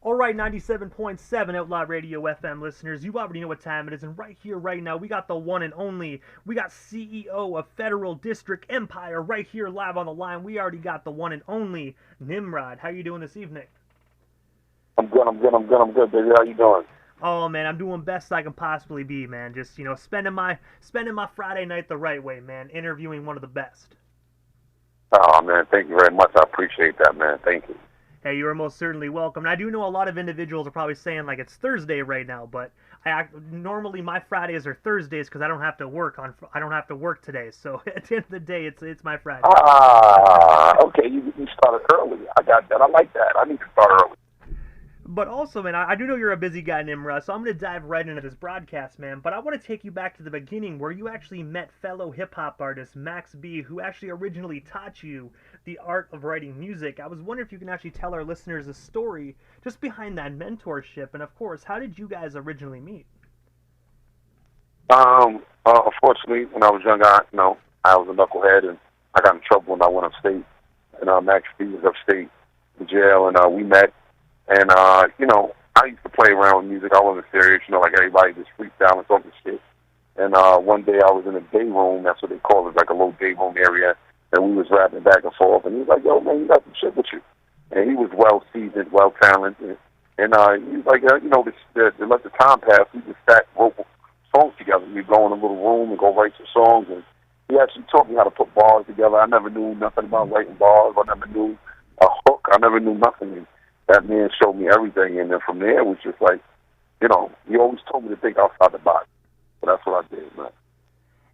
All right, 97.7 Outlaw Radio FM listeners, you already know what time it is, and right here, right now, we got the one and only, we got CEO of Federal District Empire right here live on the line. We already got the one and only Nymrod. How you doing this evening? I'm good, baby. How you doing? Oh man, I'm doing best I can possibly be, man. Just spending my Friday night the right way, man. Interviewing one of the best. Oh man, thank you very much. I appreciate that, man. Thank you. Hey, you are most certainly welcome. And I do know a lot of individuals are probably saying like it's Thursday right now, but normally my Fridays are Thursdays because I don't have to work today. So at the end of the day, it's my Friday. Okay. You started early. I got that. I like that. I need to start early. But also, man, I do know you're a busy guy, Nymrod, so I'm going to dive right into this broadcast, man. But I want to take you back to the beginning where you actually met fellow hip-hop artist Max B, who actually originally taught you the art of writing music. I was wondering if you can actually tell our listeners a story just behind that mentorship, and of course, how did you guys originally meet? Unfortunately, when I was young, I was a knucklehead, and I got in trouble when I went upstate. And Max B was upstate in jail, and we met. And, I used to play around with music. I wasn't serious, like everybody, just freestyling, talking shit. And one day I was in a day room, that's what they call it, like a little day room area, and we was rapping back and forth. And he was like, yo, man, you got some shit with you. And he was well-seasoned, well-talented. And he was like, to let the time pass, we just sat, wrote songs together. We'd go in a little room and go write some songs. And he actually taught me how to put bars together. I never knew nothing about writing bars. I never knew a hook. I never knew nothing. That man showed me everything, and then from there it was just like, he always told me to think outside the box. So that's what I did, man.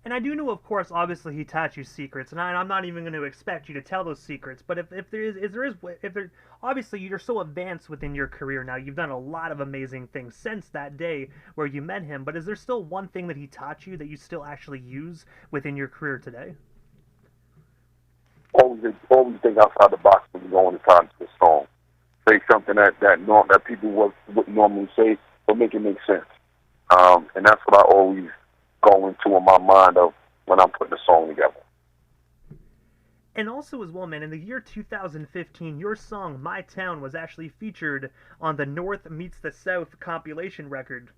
And I do know, of course, obviously he taught you secrets, and I'm not even going to expect you to tell those secrets. But obviously you're so advanced within your career now. You've done a lot of amazing things since that day where you met him. But is there still one thing that he taught you that you still actually use within your career today? Always think outside the box when you go into time to a song. Say something that people wouldn't normally say, but make it make sense. And that's what I always go into in my mind of when I'm putting a song together. And also as well, man, in the year 2015, your song, My Town, was actually featured on the North Meets the South compilation record.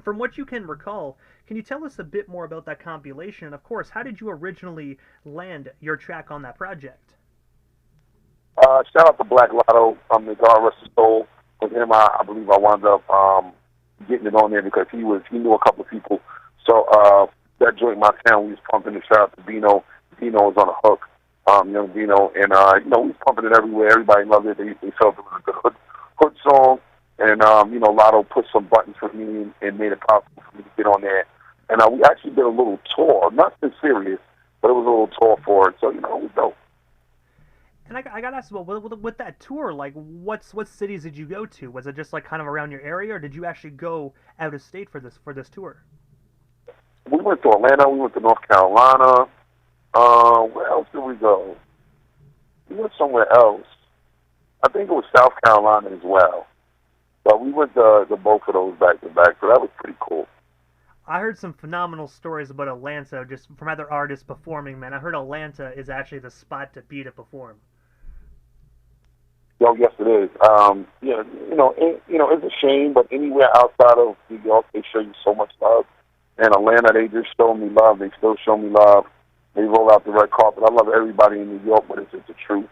From what you can recall, can you tell us a bit more about that compilation? And of course, how did you originally land your track on that project? Shout out to Black Lotto, the God Rest His Soul. With him, I believe I wound up getting it on there because he knew a couple of people. So that joint, My Town, we was pumping it. Shout out to Bino. Bino was on a hook, young Bino, and we was pumping it everywhere. Everybody loved it. They felt it was a good hood song, and Lotto put some buttons for me and made it possible for me to get on there. And we actually did a little tour, nothing serious, but it was a little tour for it. So it was dope. And I got to ask, well, with that tour, like, what cities did you go to? Was it just like kind of around your area, or did you actually go out of state for this tour? We went to Atlanta. We went to North Carolina. Where else did we go? We went somewhere else. I think it was South Carolina as well. But we went to both of those back to back, so that was pretty cool. I heard some phenomenal stories about Atlanta, just from other artists performing. Man, I heard Atlanta is actually the spot to be to perform. Yo, yes, it is. It's a shame, but anywhere outside of New York, they show you so much love. And Atlanta, they just show me love. They still show me love. They roll out the red carpet. I love everybody in New York, but it's just the truth.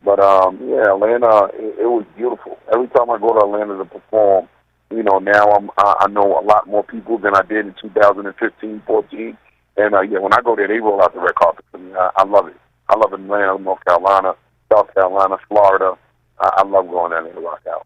But Atlanta, it was beautiful. Every time I go to Atlanta to perform, now I know a lot more people than I did in 2015, 14. And when I go there, they roll out the red carpet for me. I love it. I love Atlanta, North Carolina, South Carolina, Florida. I love going down there to rock out.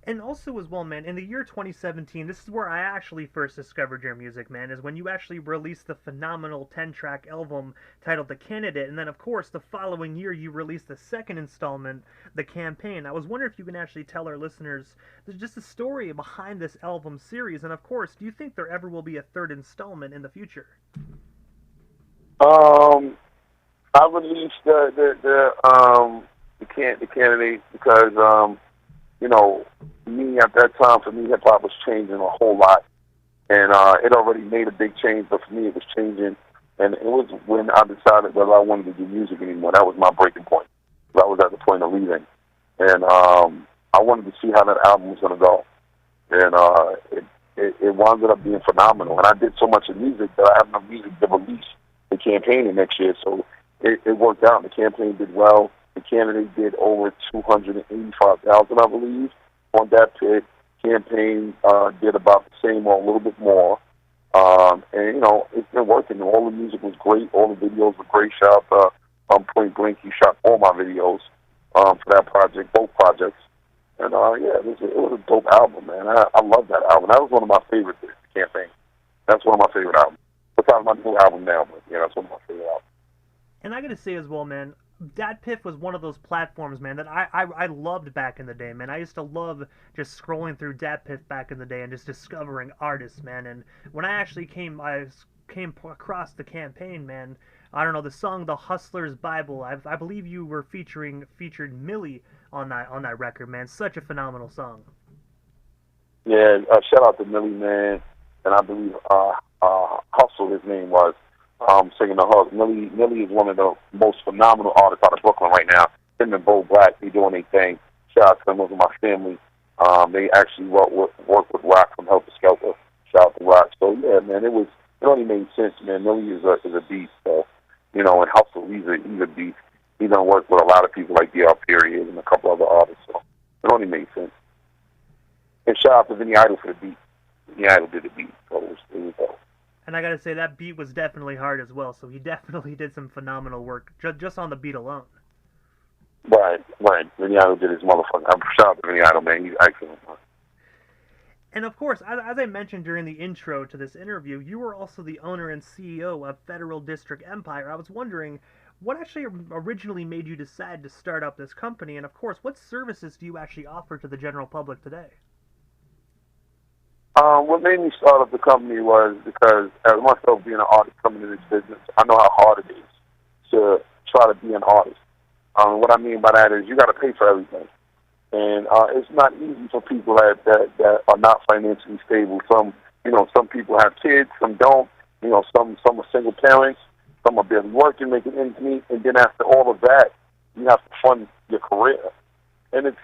And also as well, man, in the year 2017, this is where I actually first discovered your music, man, is when you actually released the phenomenal 10-track album titled The Candidate, and then, of course, the following year you released the second installment, The Campaign. I was wondering if you can actually tell our listeners just the story behind this album series, and, of course, do you think there ever will be a third installment in the future? I released the Candidate because, me at that time, for me, hip-hop was changing a whole lot. And it already made a big change, but for me, it was changing. And it was when I decided whether I wanted to do music anymore. That was my breaking point. I was at the point of leaving. And I wanted to see how that album was going to go. And it wound up being phenomenal. And I did so much of music that I have no music to release the campaign next year. So it worked out. The campaign did well. The candidate did over 285,000, I believe, on that pit. Campaign did about the same or a little bit more. And, you know, it's been working. All the music was great. All the videos were great. Shout out to Point Blank. He shot all my videos for that project, both projects. And, yeah, it was a dope album, man. I love that album. That was one of my favorites, the campaign. That's one of my favorite albums. Besides my new album now, but, yeah, that's one of my favorite albums. And I gotta say as well, man, Dat Piff was one of those platforms, man, that I loved back in the day, man. I used to love just scrolling through Dat Piff back in the day and just discovering artists, man. And when I actually came across the campaign, man, I don't know, the song "The Hustler's Bible." I believe you were featured Millie on that record, man. Such a phenomenal song. Yeah, shout out to Millie, man, and I believe Hustle, his name was, singing the hook. Millie is one of the most phenomenal artists out of Brooklyn right now. Him and Bo Black, they doing their thing. Shout out to them, those are my family. They actually work with Rock from Helter Skelter. Shout out to Rock. So yeah, man, it only made sense, man. Millie is a beast, so, you know, and Hustle, he's a beast. He done worked with a lot of people like DR Period and a couple other artists, so it only made sense. And shout out to Vinny Idol for the beat. Vinny Idol did the beat, so it was dope. And I gotta say, that beat was definitely hard as well, so he definitely did some phenomenal work just on the beat alone. Right. Vinny Idol did his motherfucking. I'm shout out to Vinny Idol, man. He's excellent, man. And of course, as I mentioned during the intro to this interview, you were also the owner and CEO of Federal District Empire. I was wondering, what actually originally made you decide to start up this company, and of course, what services do you actually offer to the general public today? What made me start up the company was because, as myself being an artist coming into this business, I know how hard it is to try to be an artist. What I mean by that is you got to pay for everything, and it's not easy for people that are not financially stable. Some people have kids, some don't. Some are single parents, some are barely working, making ends meet, and then after all of that, you have to fund your career, and it's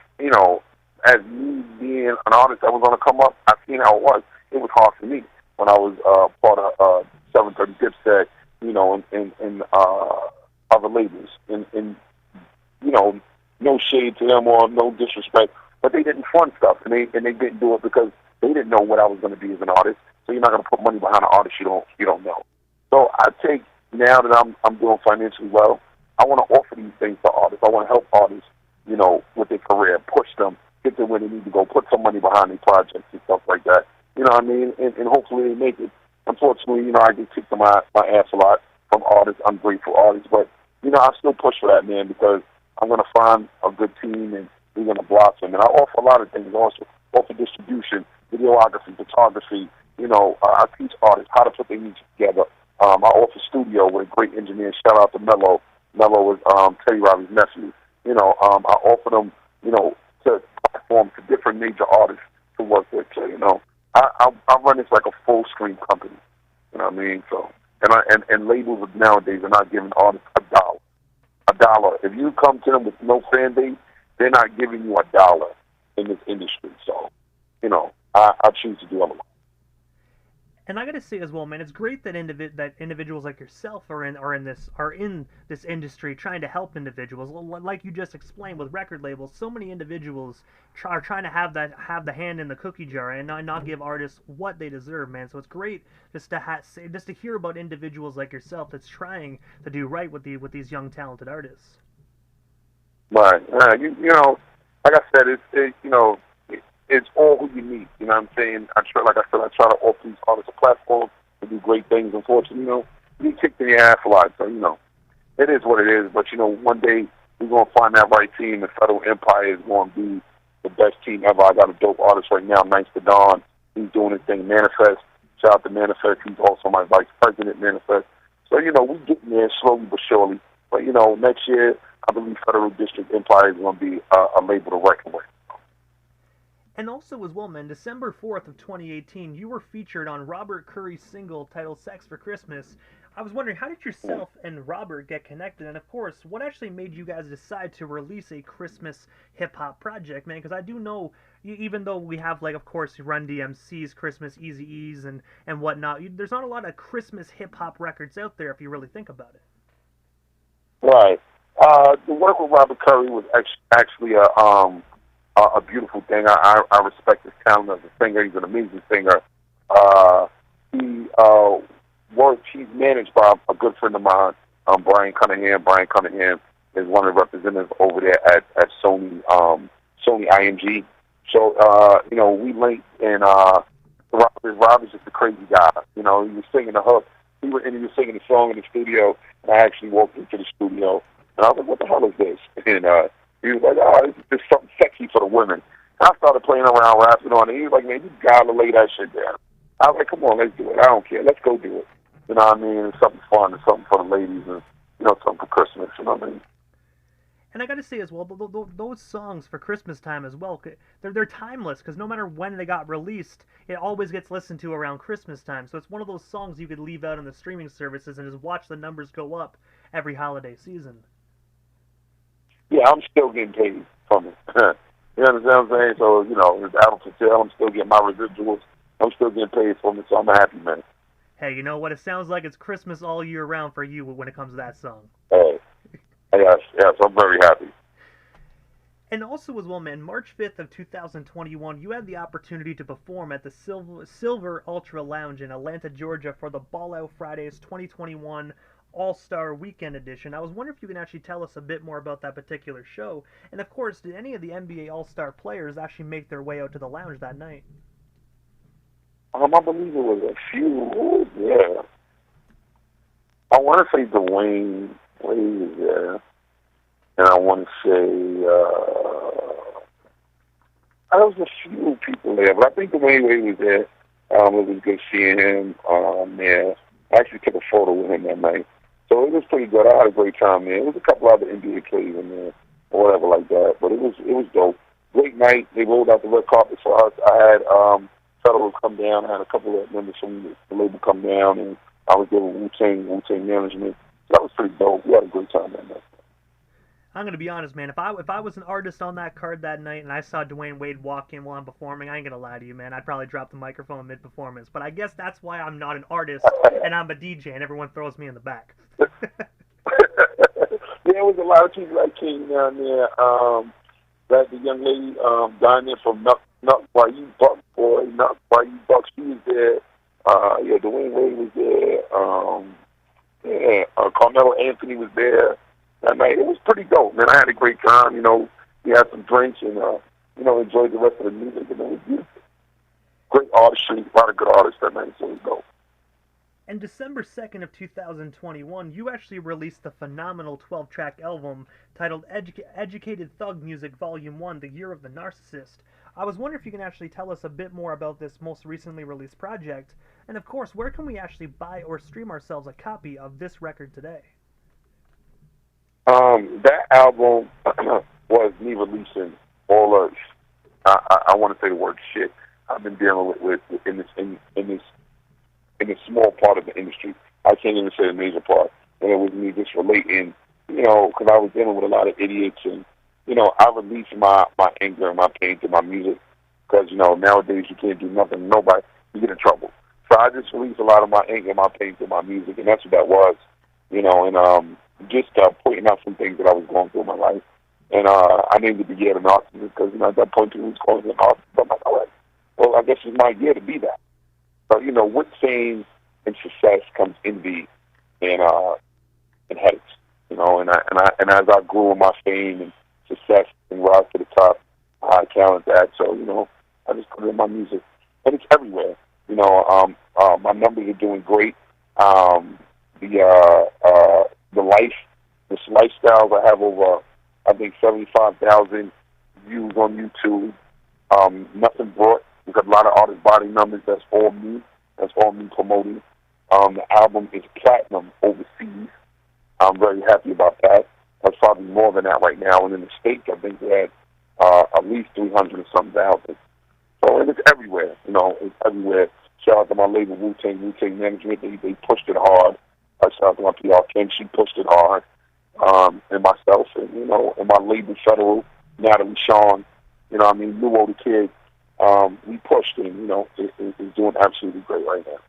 as me being an artist that was going to come up, I've seen how it was. It was hard for me when I was part of 730 Dipset, and other labels. And no shade to them or no disrespect, but they didn't fund stuff, and they didn't do it because they didn't know what I was going to be as an artist. So you're not going to put money behind an artist you don't know. So I take, now that I'm doing financially well, I want to offer these things to artists. I want to help artists, with their career, push them, get them where they need to go, put some money behind their projects and stuff like that. You know what I mean? And hopefully they make it. Unfortunately, I get kicked in my ass a lot from artists, ungrateful artists, but, I still push for that, man, because I'm going to find a good team and we're going to blossom. And I offer a lot of things also. Offer distribution, videography, photography. I teach artists how to put their music together. I offer studio with a great engineer. Shout out to Mello. Mello is Teddy Riley's nephew. I offer them, to platform to different major artists to work with. So, I run this like a full screen company. You know what I mean? So, and labels nowadays are not giving artists $1. If you come to them with no fan base, they're not giving you $1 in this industry. So, I choose to do otherwise. And I gotta say as well, man, it's great that individuals like yourself are in this industry trying to help individuals. Like you just explained with record labels, so many individuals are trying to have the hand in the cookie jar and not give artists what they deserve, man. So it's great just to hear about individuals like yourself that's trying to do right with these young talented artists. Right. Like I said, it's all who you meet. You know what I'm saying? I try to offer these artists a platform to do great things. Unfortunately, we kicked in the ass a lot. So, it is what it is. But, one day we're going to find that right team, and Federal Empire is going to be the best team ever. I got a dope artist right now, Nice to Don. He's doing his thing, Manifest. Shout out to Manifest. He's also my vice president, Manifest. So, we're getting there slowly but surely. But, next year, I believe Federal District Empire is going to be a label to reckon with. And also as well, man, December 4th of 2018, you were featured on Robert Curry's single titled Sex for Christmas. I was wondering, how did yourself and Robert get connected? And of course, what actually made you guys decide to release a Christmas hip hop project, man? Because I do know, even though we have, like, of course, Run DMC's Christmas Easy E's and whatnot, there's not a lot of Christmas hip hop records out there if you really think about it. Right. The work with Robert Curry was actually a beautiful thing. I respect his talent as a singer. He's an amazing singer. He works. He's managed by a good friend of mine, Brian Cunningham. Brian Cunningham is one of the representatives over there at Sony Sony IMG. So we linked, and Rob is just a crazy guy. He was singing the hook. He was singing the song in the studio, and I actually walked into the studio, and I was like, "What the hell is this?" And he was like, "Oh, this is just something sexy for the women." And I started playing around, rapping on it. He was like, "Man, you gotta lay that shit down." I was like, "Come on, let's do it. I don't care. Let's go do it." You know what I mean? It's something fun. It's something for the ladies, and something for Christmas. You know what I mean? And I got to say as well, those songs for Christmas time as well, they're timeless because no matter when they got released, it always gets listened to around Christmas time. So it's one of those songs you could leave out on the streaming services and just watch the numbers go up every holiday season. Yeah, I'm still getting paid from it. You understand what I'm saying? So, it's out for sale. I'm still getting my residuals. I'm still getting paid from it, so I'm a happy man. Hey, you know what? It sounds like it's Christmas all year round for you when it comes to that song. Hey. Yes, I'm very happy. And also as well, man, March 5th of 2021, you had the opportunity to perform at the Silver Ultra Lounge in Atlanta, Georgia for the Ball Out Fridays 2021 All-Star Weekend Edition. I was wondering if you can actually tell us a bit more about that particular show. And of course, did any of the NBA All-Star players actually make their way out to the lounge that night? I believe it was a few. Yeah. I want to say Dwayne Wade was there. And I want to say there was a few people there, but I think Dwayne Wade was there. It was good seeing him. Yeah, I actually took a photo with him that night, so it was pretty good. I had a great time there. There was a couple other NBA players in there, or whatever like that, but it was dope. Great night. They rolled out the red carpet for us. I had Federal come down. I had a couple of members from the label come down, and I was there with Wu-Tang Management. So that was pretty dope. We had a great time that night. I'm gonna be honest, man. If I was an artist on that card that night and I saw Dwayne Wade walk in while I'm performing, I ain't gonna lie to you, man. I'd probably drop the microphone mid-performance. But I guess that's why I'm not an artist and I'm a DJ and everyone throws me in the back. There was a lot of people that came down there. That the young lady down there from Nut Bayou Buck Boy, Nut Bayou Buck, she was there. Dwayne Wade was there. Carmelo Anthony was there. That night, it was pretty dope, man. I had a great time. We had some drinks and enjoyed the rest of the music, and it was beautiful. Great artistry, a lot of good artists that night, so it was dope. And December 2nd of 2021, you actually released the phenomenal 12-track album titled Educated Thug Music Volume 1, The Year of the Narcissist. I was wondering if you can actually tell us a bit more about this most recently released project, and of course, where can we actually buy or stream ourselves a copy of this record today? That album was me releasing all of, I want to say the word shit I've been dealing with in this small part of the industry. I can't even say the major part. And it was me just relating, because I was dealing with a lot of idiots, and I released my anger and my pain through my music, because nowadays you can't do nothing to nobody, you get in trouble. So I just released a lot of my anger and my pain through my music, and that's what that was, and just pointing out some things that I was going through in my life. And I named it the Year of the Narcissist because, at that point, people was calling me an narcissist. I'm like, all right, well, I guess it's my year to be that. So, with fame and success comes envy and headaches, and as I grew in my fame and success and rise to the top, I counted that. So, I just put it in my music. And it's everywhere. My numbers are doing great. The lifestyles, I have over, I think, 75,000 views on YouTube. Nothing brought. We've got a lot of artist body numbers. That's all me. That's all me promoting. The album is platinum overseas. I'm very happy about that. That's probably more than that right now. And in the States, I think they had at least 300 and something thousand. So, and it's everywhere. It's everywhere. Shout out to my label, Wu-Tang Management. They pushed it hard. shout out to my PR Kim. She pushed it hard. And myself, and and my label Federal, Natalie Sean, Luo the Kid. We pushed, and is doing absolutely great right now.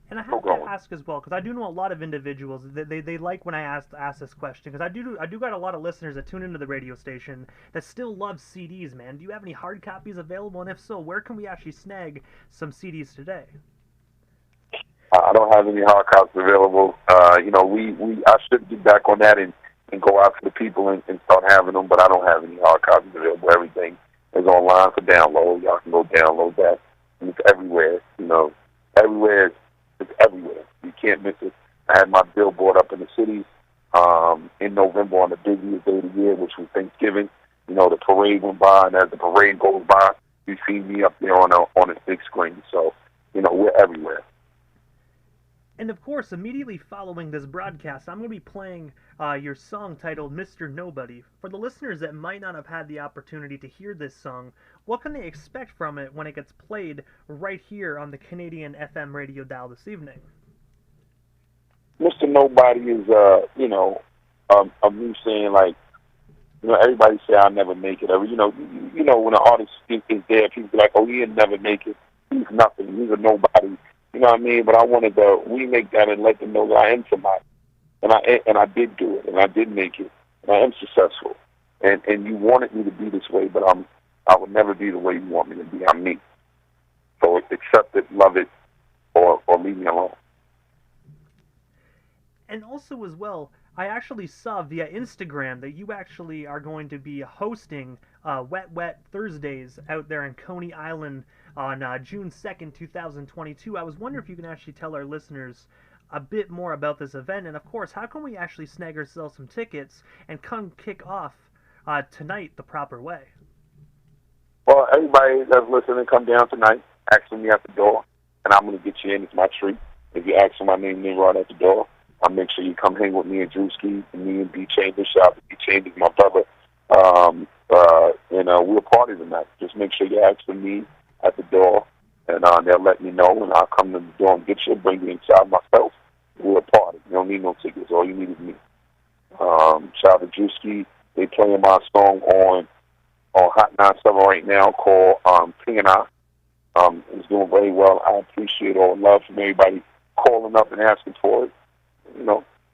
And I have to ask as well, because I do know a lot of individuals they like when I ask this question, because I do got a lot of listeners that tune into the radio station that still love CDs, man. Do you have any hard copies available, and if so, where can we actually snag some CDs today? I don't have any hard copies available. I should get back on that and go out to the people and start having them, but I don't have any hard copies available. Everything is online for download. Y'all can go download that. And it's everywhere. Everywhere. It's everywhere. You can't miss it. I had my billboard up in the city in November on the busiest day of the year, which was Thanksgiving. The parade went by, and as the parade goes by, you see me up there on a big screen. So, we're everywhere. And of course, immediately following this broadcast, I'm going to be playing your song titled Mr. Nobody. For the listeners that might not have had the opportunity to hear this song, what can they expect from it when it gets played right here on the Canadian FM radio dial this evening? Mr. Nobody is, of me saying, like, everybody say I'll never make it. When an artist is there, people be like, oh, he'll never make it. He's nothing. He's a nobody. You know what I mean? But I wanted to remake that and let them know that I am somebody. And I did do it, and I did make it, and I am successful. And you wanted me to be this way, but I would never be the way you want me to be. I'm me. So accept it, love it, or leave me alone. And also as well, I actually saw via Instagram that you actually are going to be hosting Wet Thursdays out there in Coney Island on June 2nd, 2022. I was wondering if you can actually tell our listeners a bit more about this event, and of course, how can we actually snag ourselves some tickets and come kick off tonight the proper way? Well, everybody that's listening, come down tonight, ask for me at the door, and I'm going to get you in. It's my treat. If you ask for my name, Nymrod, at the door, I'll make sure you come hang with me and Drewski, and me and B Chambers. Shout out to B Chambers, my brother. We'll party tonight. Just make sure you ask for me at the door, and they'll let me know, and I'll come to the door and get you, bring you inside myself. We'll party. You don't need no tickets. All you need is me. Shout out to Drewski. They playing my song on Hot 97 right now called King and I. It's doing very well. I appreciate all the love from everybody calling up and asking for it.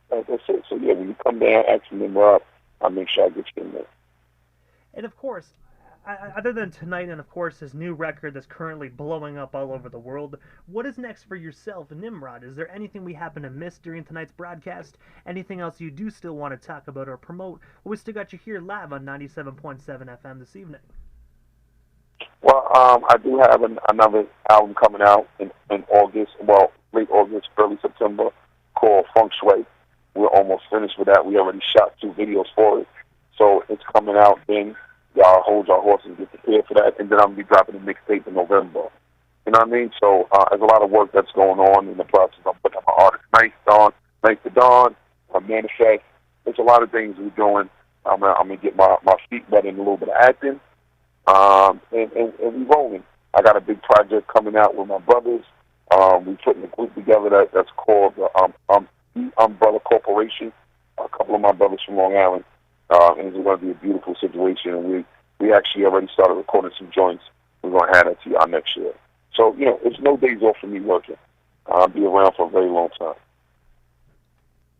That's it. So, yeah, when you come down, ask me, Nymrod, I'll make sure I get you in there. And, of course, other than tonight and, of course, his new record that's currently blowing up all over the world, what is next for yourself, Nymrod? Is there anything we happen to miss during tonight's broadcast? Anything else you do still want to talk about or promote? Well, we still got you here live on 97.7 FM this evening. Well, I do have another album coming out in August, late August, early September, called Feng Shui. We're almost finished with that. We already shot 2 videos for it. So it's coming out then. Y'all hold your horses, get prepared for that. And then I'm going to be dropping a mixtape in November. You know what I mean? So there's a lot of work that's going on in the process. I'm putting up my artist, Night to Dawn, Manifest. There's a lot of things we're doing. I'm going to get my feet wet in a little bit of acting. And we rolling. I got a big project coming out with my brothers. We're putting a group together that's called the Umbrella Corporation. A couple of my brothers from Long Island. And it's going to be a beautiful situation. And we actually already started recording some joints. We're going to have that to y'all next year. So, it's no days off for me working. I'll be around for a very long time.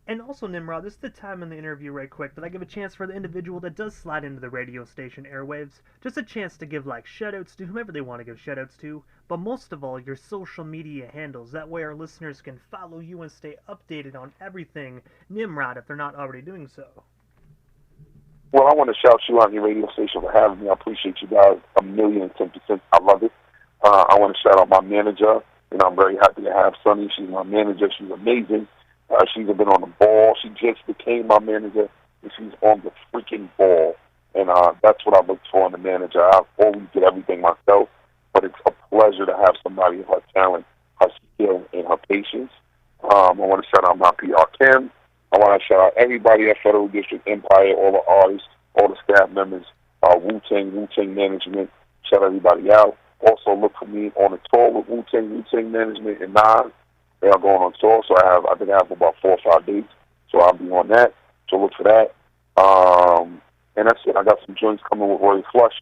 And also, Nymrod, this is the time in the interview right quick that I give a chance for the individual that does slide into the radio station Airwaves, just a chance to give, shout-outs to whomever they want to give shout-outs to, but most of all, your social media handles. That way our listeners can follow you and stay updated on everything Nymrod if they're not already doing so. Well, I want to shout you out on your radio station for having me. I appreciate you guys 1,010%. I love it. I want to shout out my manager. I'm very happy to have Sunny. She's my manager. She's amazing. She's been on the ball. She just became my manager, and she's on the freaking ball. And that's what I look for in the manager. I always get everything myself, but it's a pleasure to have somebody of her talent, her skill, and her patience. I want to shout out my PR Kim. I want to shout out everybody at Federal District Empire, all the artists, all the staff members, Wu-Tang Management. Shout everybody out. Also look for me on a tour with Wu-Tang Management in 9. They are going on tour, so I think I have about 4 or 5 dates. So I'll be on that. So look for that. And that's it. I got some joints coming with Roy Flush.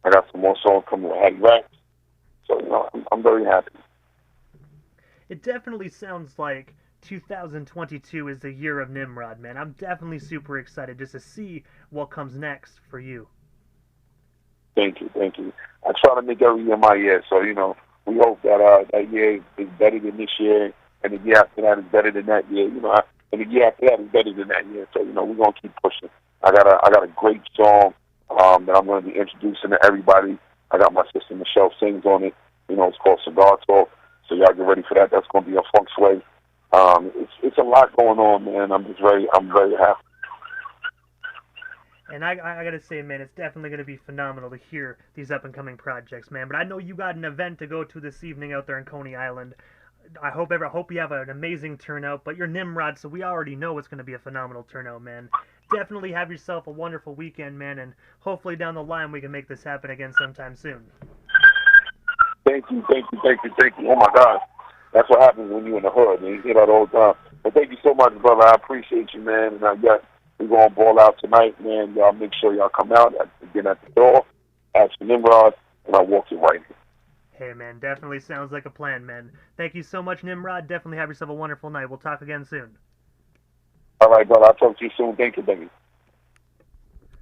I got some more songs coming with Hattie Rax. So, I'm very happy. It definitely sounds like 2022 is the year of Nymrod, man. I'm definitely super excited just to see what comes next for you. Thank you. I try to make every year my year. So, we hope that that year is better than this year, and the year after that is better than that year. And the year after that is better than that year. So, we're gonna keep pushing. I got a great song that I'm gonna be introducing to everybody. I got my sister Michelle sings on it. It's called Cigar Talk. So y'all get ready for that. That's gonna be a funk sway. It's a lot going on, man. I'm very happy. And I gotta say, man, it's definitely gonna be phenomenal to hear these up and coming projects, man. But I know you got an event to go to this evening out there in Coney Island. I hope you have an amazing turnout. But you're Nymrod, so we already know it's gonna be a phenomenal turnout, man. Definitely have yourself a wonderful weekend, man, and hopefully down the line we can make this happen again sometime soon. Thank you. Oh my God, that's what happens when you're in the hood, man. You hear that all the time. But thank you so much, brother. I appreciate you, man. And we're gonna ball out tonight, man. Y'all make sure y'all come out. Again at the door, ask for Nymrod, and I'll walk you right in. Hey, man, definitely sounds like a plan, man. Thank you so much, Nymrod. Definitely have yourself a wonderful night. We'll talk again soon. All right, brother. I'll talk to you soon. Thank you, baby.